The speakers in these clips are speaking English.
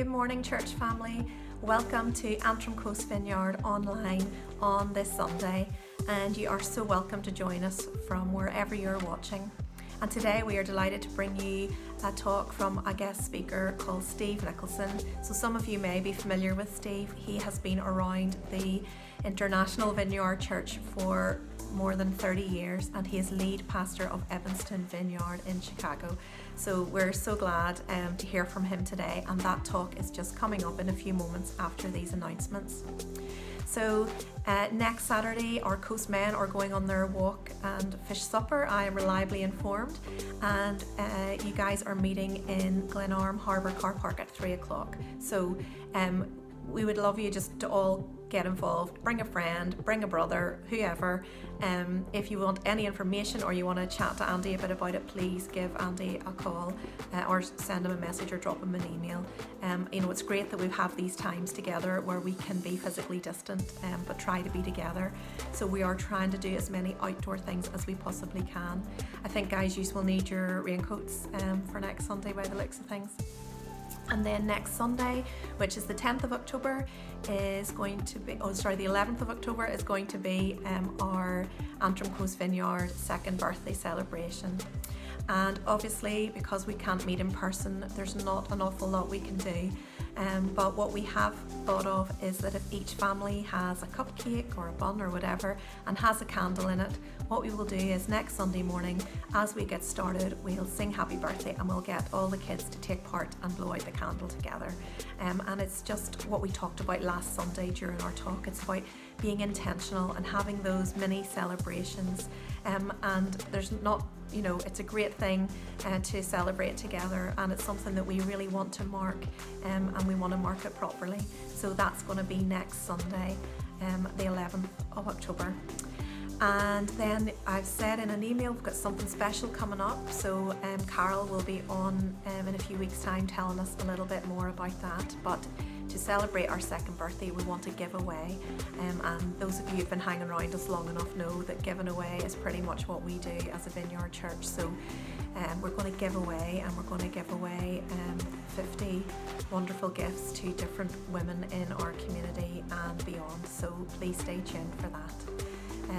Good morning, church family. Welcome to Antrim Coast Vineyard online on this Sunday, and you are so welcome to join us from wherever you're watching. And today we are delighted to bring you a talk from a guest speaker called Steve Nicholson. So some of you may be familiar with Steve. He has been around the International Vineyard Church for more than 30 years, and he is lead pastor of Evanston Vineyard in Chicago. So we're so glad to hear from him today, and that talk is just coming up in a few moments after these announcements. So next Saturday, our coast men are going on their walk and fish supper, I am reliably informed, and you guys are meeting in Glenarm Harbour Car Park at 3 o'clock. So we would love you just to all get involved. Bring a friend, bring a brother, whoever. If you want any information or you want to chat to Andy a bit about it, please give Andy a call or send him a message or drop him an email. It's great that we have these times together where we can be physically distant but try to be together. So we are trying to do as many outdoor things as we possibly can. I think, guys, you will need your raincoats for next Sunday by the looks of things. And then next Sunday, which is the 10th of October, is going to be, the 11th of October is going to be our Antrim Coast Vineyard second birthday celebration. And obviously, because we can't meet in person, there's not an awful lot we can do. But what we have thought of is that if each family has a cupcake or a bun or whatever and has a candle in it, what we will do is next Sunday morning, as we get started, we'll sing happy birthday and we'll get all the kids to take part and blow out the candle together. And it's just what we talked about last Sunday during our talk. It's about being intentional and having those mini celebrations. And there's not, it's a great thing to celebrate together, and it's something that we really want to mark, and we want to mark it properly. So that's going to be next Sunday, the 11th of October. And then I've said in an email, we've got something special coming up. So Carol will be on in a few weeks' time telling us a little bit more about that. But to celebrate our second birthday, we want to give away. And those of you who've been hanging around us long enough know that giving away is pretty much what we do as a Vineyard Church. So we're going to give away, and we're going to give away 50 wonderful gifts to different women in our community and beyond. So please stay tuned for that.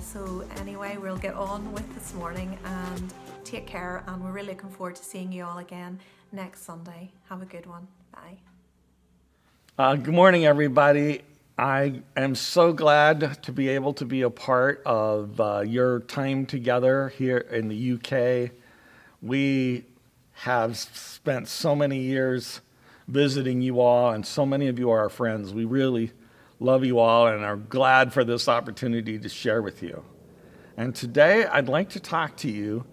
So anyway, we'll get on with this morning, and take care, and we're really looking forward to seeing you all again next Sunday. Have a good one. Bye. Good morning, everybody. I am so glad to be able to be a part of your time together here in the UK. We have spent so many years visiting you all, and so many of you are our friends. We really love you all and are glad for this opportunity to share with you. And today I'd like to talk to you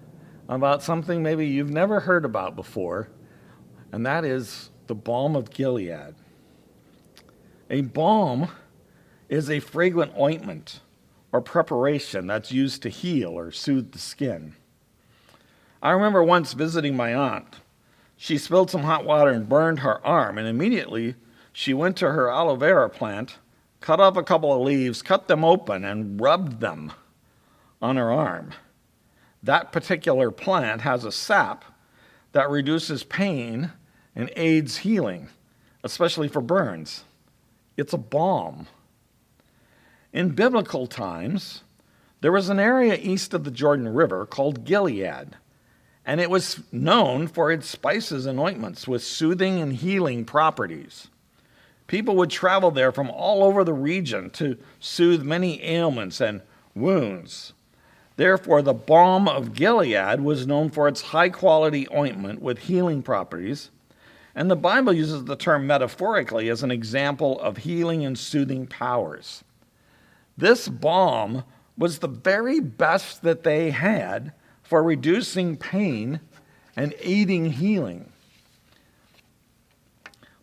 about something maybe you've never heard about before, and that is the Balm of Gilead. A balm is a fragrant ointment or preparation that's used to heal or soothe the skin. I remember once visiting my aunt. She spilled some hot water and burned her arm, and immediately she went to her aloe vera plant, cut off a couple of leaves, cut them open, and rubbed them on her arm. That particular plant has a sap that reduces pain and aids healing, especially for burns. It's a balm. In biblical times, there was an area east of the Jordan River called Gilead, and it was known for its spices and ointments with soothing and healing properties. People would travel there from all over the region to soothe many ailments and wounds. Therefore, the Balm of Gilead was known for its high-quality ointment with healing properties, and the Bible uses the term metaphorically as an example of healing and soothing powers. This balm was the very best that they had for reducing pain and aiding healing.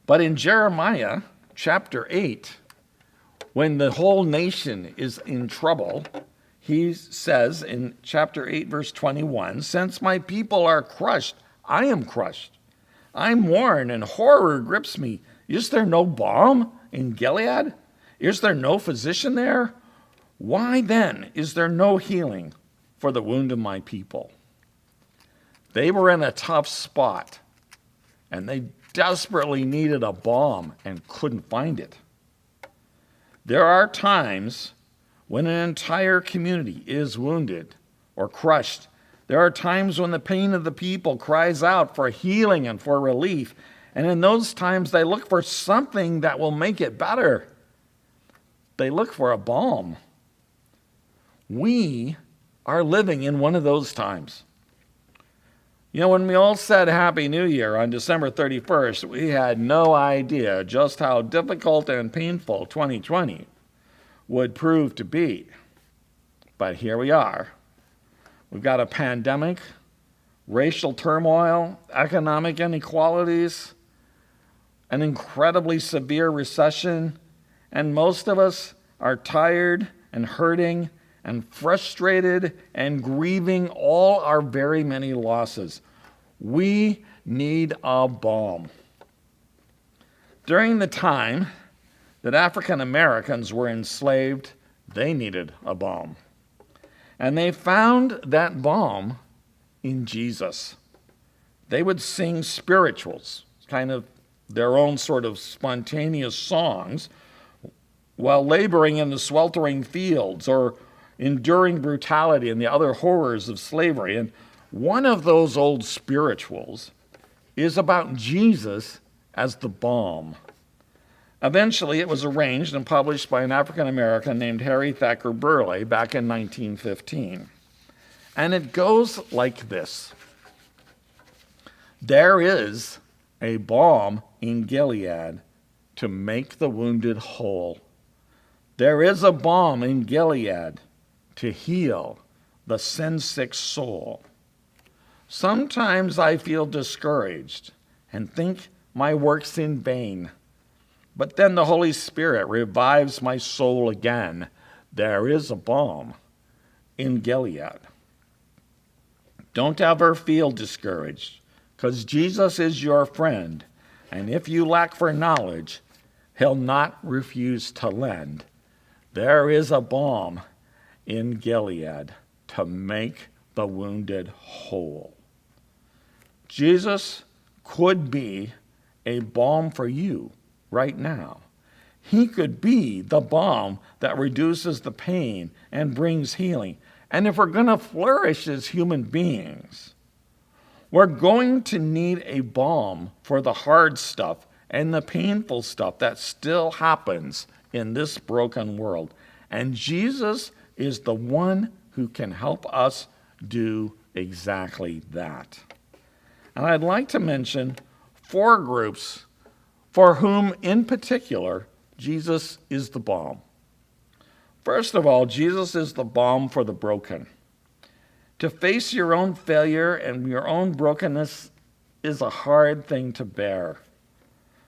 But in Jeremiah chapter 8, when the whole nation is in trouble, he says in chapter 8, verse 21, "Since my people are crushed, I am crushed. I mourn and horror grips me. Is there no balm in Gilead? Is there no physician there? Why then is there no healing for the wound of my people?" They were in a tough spot, and they desperately needed a balm and couldn't find it. There are times when an entire community is wounded or crushed. There are times when the pain of the people cries out for healing and for relief. And in those times, they look for something that will make it better. They look for a balm. We are living in one of those times. You know, when we all said Happy New Year on December 31st, we had no idea just how difficult and painful 2020 would prove to be. But here we are. We've got a pandemic, racial turmoil, economic inequalities, an incredibly severe recession, and most of us are tired and hurting and frustrated and grieving all our very many losses. We need a balm. During the time that African Americans were enslaved, they needed a balm. And they found that balm in Jesus. They would sing spirituals, kind of their own sort of spontaneous songs, while laboring in the sweltering fields or enduring brutality and the other horrors of slavery. And one of those old spirituals is about Jesus as the balm. Eventually, it was arranged and published by an African American named Harry Thacker Burleigh back in 1915. And it goes like this. There is a balm in Gilead to make the wounded whole. There is a balm in Gilead to heal the sin-sick soul. Sometimes I feel discouraged and think my work's in vain. But then the Holy Spirit revives my soul again. There is a balm in Gilead. Don't ever feel discouraged, because Jesus is your friend, and if you lack for knowledge, he'll not refuse to lend. There is a balm in Gilead to make the wounded whole. Jesus could be a balm for you right now. He could be the balm that reduces the pain and brings healing. And if we're going to flourish as human beings, we're going to need a balm for the hard stuff and the painful stuff that still happens in this broken world. And Jesus is the one who can help us do exactly that. And I'd like to mention 4 groups for whom, in particular, Jesus is the balm. First of all, Jesus is the balm for the broken. To face your own failure and your own brokenness is a hard thing to bear.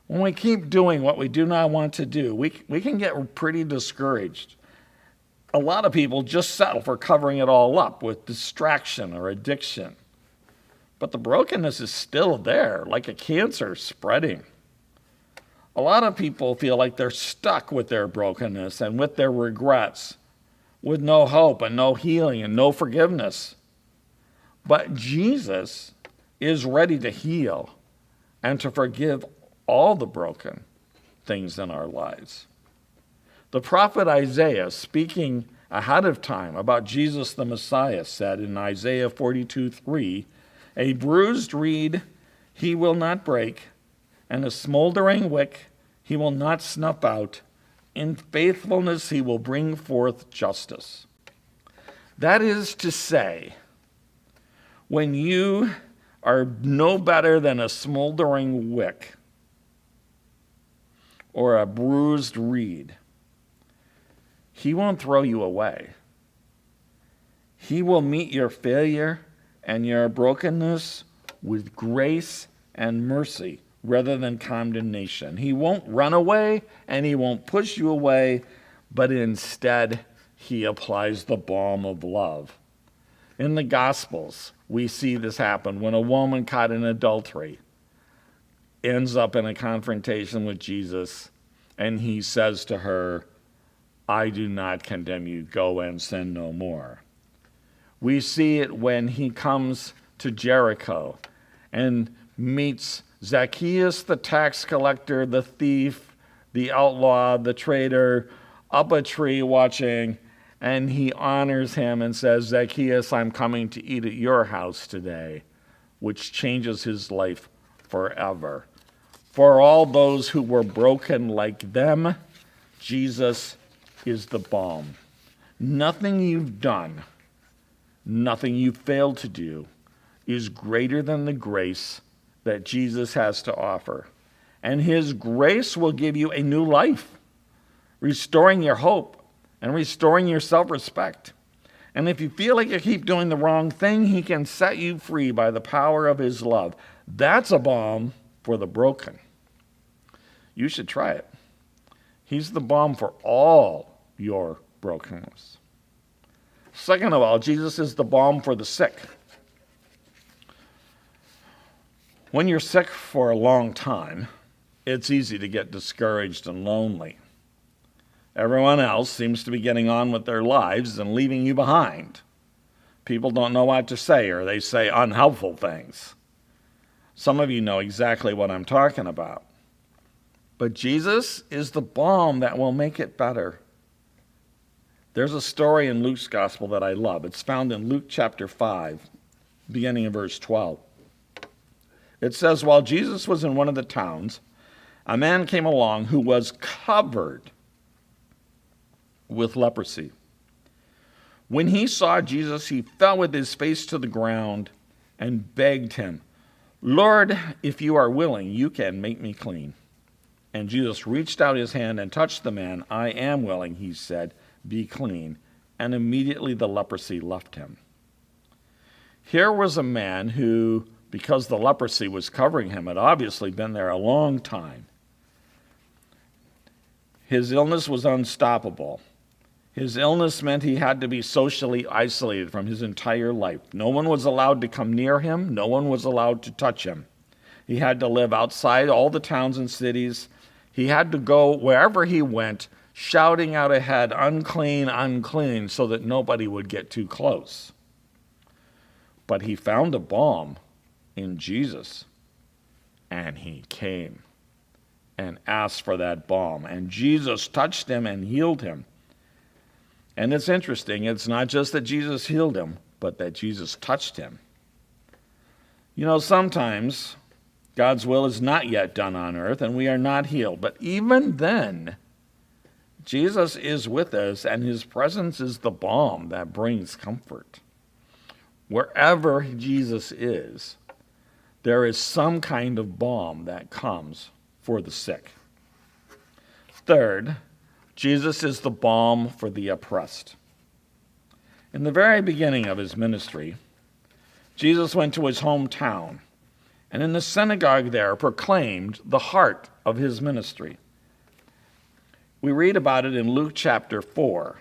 When we keep doing what we do not want to do, we can get pretty discouraged. A lot of people just settle for covering it all up with distraction or addiction. But the brokenness is still there, like a cancer spreading. A lot of people feel like they're stuck with their brokenness and with their regrets, with no hope and no healing and no forgiveness. But Jesus is ready to heal and to forgive all the broken things in our lives. The prophet Isaiah, speaking ahead of time about Jesus the Messiah, said in Isaiah 42:3, "A bruised reed he will not break, and a smoldering wick he will not snuff out. In faithfulness he will bring forth justice." That is to say, when you are no better than a smoldering wick or a bruised reed, he won't throw you away. He will meet your failure and your brokenness with grace and mercy rather than condemnation. He won't run away and he won't push you away, but instead he applies the balm of love. In the Gospels, we see this happen when a woman caught in adultery ends up in a confrontation with Jesus, and he says to her, "I do not condemn you, go and sin no more." We see it when he comes to Jericho and meets Zacchaeus, the tax collector, the thief, the outlaw, the traitor, up a tree watching, and he honors him and says, Zacchaeus, I'm coming to eat at your house today, which changes his life forever. For all those who were broken like them, Jesus is the balm. Nothing you've done, nothing you've failed to do, is greater than the grace that Jesus has to offer. And his grace will give you a new life, restoring your hope and restoring your self-respect. And if you feel like you keep doing the wrong thing, he can set you free by the power of his love. That's a balm for the broken. You should try it. He's the balm for all your brokenness. Second of all, Jesus is the balm for the sick. When you're sick for a long time, it's easy to get discouraged and lonely. Everyone else seems to be getting on with their lives and leaving you behind. People don't know what to say, or they say unhelpful things. Some of you know exactly what I'm talking about. But Jesus is the balm that will make it better. There's a story in Luke's gospel that I love. It's found in Luke chapter 5, beginning in verse 12. It says, while Jesus was in one of the towns, a man came along who was covered with leprosy. When he saw Jesus, he fell with his face to the ground and begged him, Lord, if you are willing, you can make me clean. And Jesus reached out his hand and touched the man. I am willing, he said, be clean. And immediately the leprosy left him. Here was a man who, because the leprosy was covering him, had obviously been there a long time. His illness was unstoppable. His illness meant he had to be socially isolated from his entire life. No one was allowed to come near him. No one was allowed to touch him. He had to live outside all the towns and cities. He had to go wherever he went, shouting out ahead, unclean, unclean, so that nobody would get too close. But he found a balm in Jesus, and he came and asked for that balm. And Jesus touched him and healed him. And it's interesting, it's not just that Jesus healed him, but that Jesus touched him. You know, sometimes God's will is not yet done on earth, and we are not healed. But even then, Jesus is with us, and his presence is the balm that brings comfort. Wherever Jesus is, there is some kind of balm that comes for the sick. Third, Jesus is the balm for the oppressed. In the very beginning of his ministry, Jesus went to his hometown, and in the synagogue there proclaimed the heart of his ministry. We read about it in Luke chapter 4,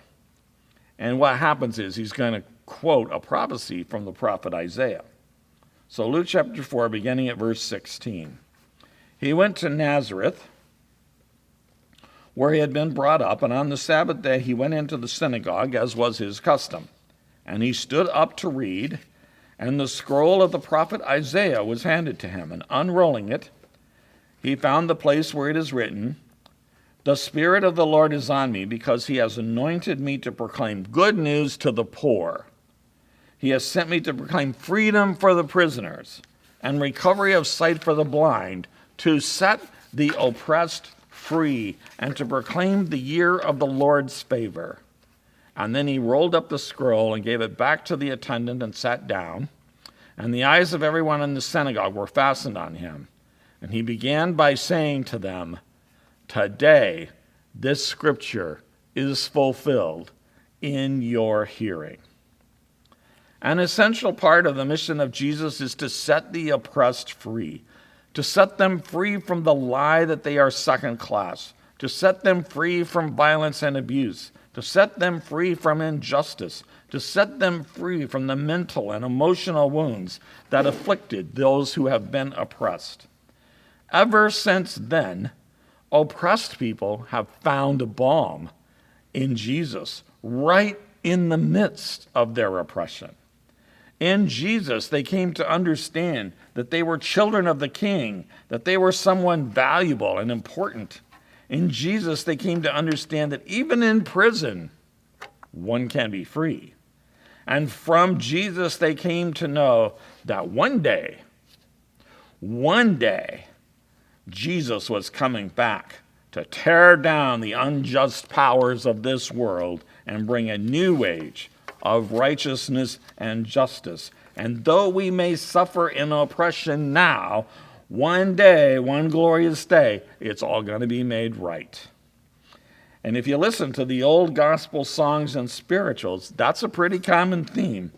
and what happens is he's going to quote a prophecy from the prophet Isaiah. So Luke chapter 4, beginning at verse 16. He went to Nazareth, where he had been brought up, and on the Sabbath day he went into the synagogue, as was his custom. And he stood up to read, and the scroll of the prophet Isaiah was handed to him. And unrolling it, he found the place where it is written, The Spirit of the Lord is on me, because he has anointed me to proclaim good news to the poor. He has sent me to proclaim freedom for the prisoners, and recovery of sight for the blind, to set the oppressed free, and to proclaim the year of the Lord's favor. And then he rolled up the scroll and gave it back to the attendant and sat down. And the eyes of everyone in the synagogue were fastened on him. And he began by saying to them, Today this scripture is fulfilled in your hearing. An essential part of the mission of Jesus is to set the oppressed free, to set them free from the lie that they are second class, to set them free from violence and abuse, to set them free from injustice, to set them free from the mental and emotional wounds that afflicted those who have been oppressed. Ever since then, oppressed people have found a balm in Jesus right in the midst of their oppression. In Jesus, they came to understand that they were children of the King, that they were someone valuable and important. In Jesus, they came to understand that even in prison, one can be free. And from Jesus, they came to know that one day, Jesus was coming back to tear down the unjust powers of this world and bring a new age of righteousness and justice. And though we may suffer in oppression now, one day, one glorious day, it's all going to be made right. And if you listen to the old gospel songs and spirituals, that's a pretty common theme,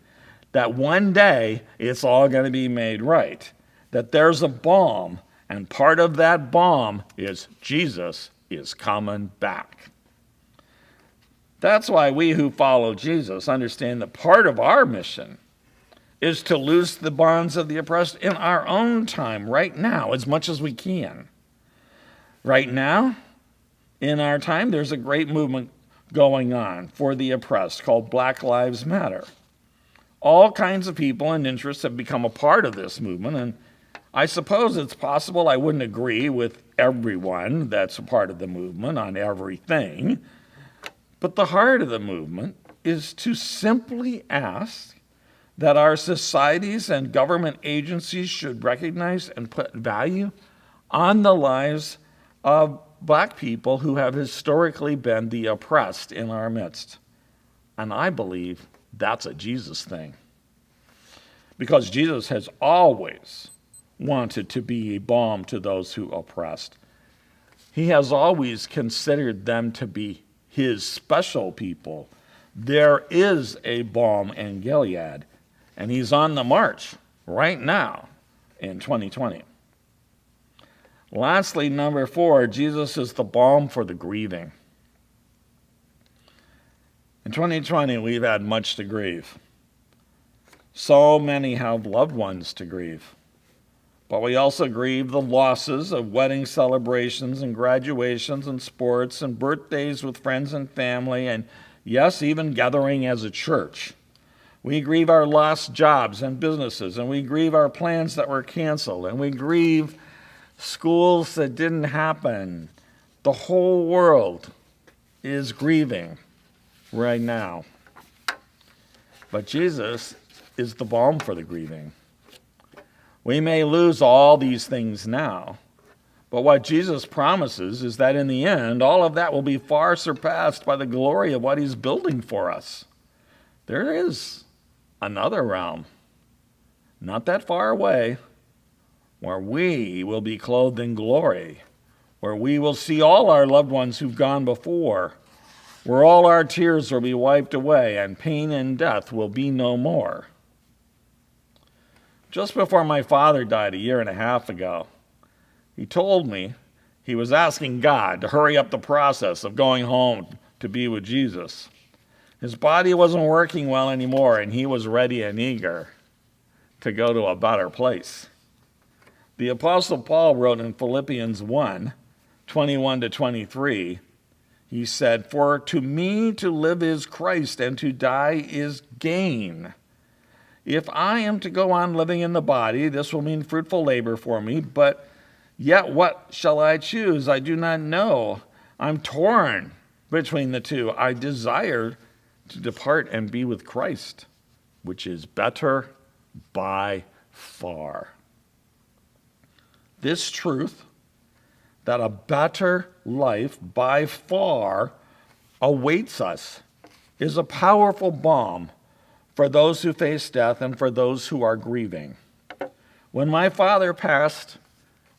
that one day it's all going to be made right, that there's a balm, and part of that balm is Jesus is coming back. That's why we who follow Jesus understand that part of our mission is to loose the bonds of the oppressed in our own time, right now, as much as we can. Right now, in our time, there's a great movement going on for the oppressed called Black Lives Matter. All kinds of people and interests have become a part of this movement, and I suppose it's possible I wouldn't agree with everyone that's a part of the movement on everything, but the heart of the movement is to simply ask that our societies and government agencies should recognize and put value on the lives of Black people who have historically been the oppressed in our midst. And I believe that's a Jesus thing. Because Jesus has always wanted to be a balm to those who oppressed. He has always considered them to be his special people. There is a balm in Gilead, and he's on the march right now in 2020. Lastly, number 4, Jesus is the balm for the grieving. In 2020, we've had much to grieve. So many have loved ones to grieve. But we also grieve the losses of wedding celebrations and graduations and sports and birthdays with friends and family, and yes, even gathering as a church. We grieve our lost jobs and businesses, and we grieve our plans that were canceled, and we grieve schools that didn't happen. The whole world is grieving right now. But Jesus is the balm for the grieving. We may lose all these things now, but what Jesus promises is that in the end, all of that will be far surpassed by the glory of what he's building for us. There is another realm, not that far away, where we will be clothed in glory, where we will see all our loved ones who've gone before, where all our tears will be wiped away and pain and death will be no more. Just before my father died a year and a half ago, he told me he was asking God to hurry up the process of going home to be with Jesus. His body wasn't working well anymore, and he was ready and eager to go to a better place. The Apostle Paul wrote in Philippians 1:21-23, he said, "For to me to live is Christ, and to die is gain. If I am to go on living in the body, this will mean fruitful labor for me, but yet what shall I choose? I do not know. I'm torn between the two. I desire to depart and be with Christ, which is better by far." This truth, that a better life by far awaits us, is a powerful balm for those who face death and for those who are grieving. When my father passed,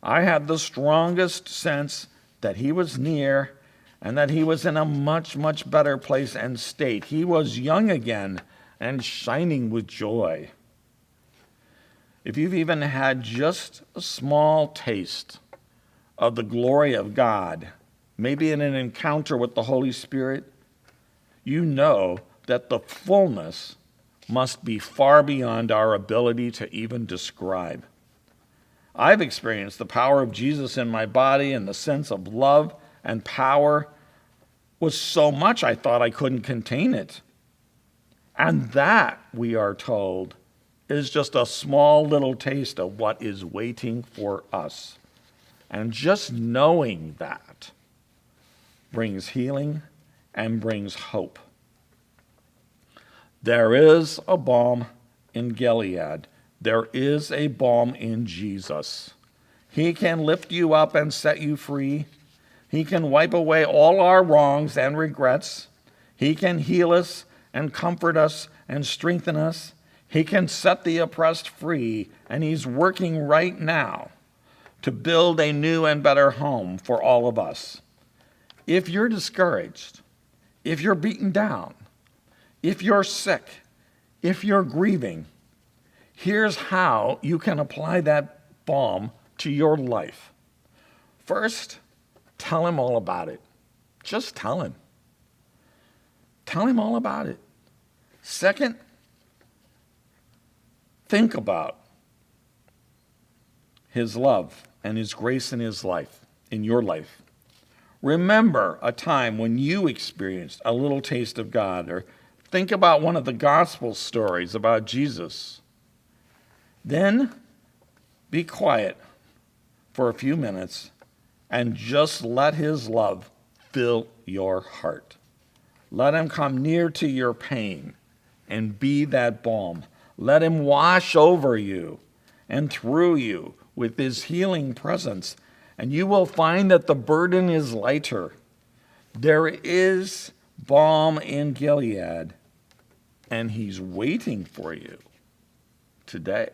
I had the strongest sense that he was near and that he was in a much, much better place and state. He was young again and shining with joy. If you've even had just a small taste of the glory of God, maybe in an encounter with the Holy Spirit, you know that the fullness must be far beyond our ability to even describe. I've experienced the power of Jesus in my body, and the sense of love and power was so much I thought I couldn't contain it. And that, we are told, is just a small little taste of what is waiting for us. And just knowing that brings healing and brings hope. There is a balm in Gilead. There is a balm in Jesus. He can lift you up and set you free. He can wipe away all our wrongs and regrets. He can heal us and comfort us and strengthen us. He can set the oppressed free, and he's working right now to build a new and better home for all of us. If you're discouraged, if you're beaten down, if you're sick, if you're grieving, here's how you can apply that balm to your life. First, tell him all about it. Just tell him. Tell him all about it. Second, think about his love and his grace in his life, in your life. Remember a time when you experienced a little taste of God, or think about one of the gospel stories about Jesus. Then be quiet for a few minutes and just let his love fill your heart. Let him come near to your pain and be that balm. Let him wash over you and through you with his healing presence, and you will find that the burden is lighter. There is balm in Gilead, and he's waiting for you today.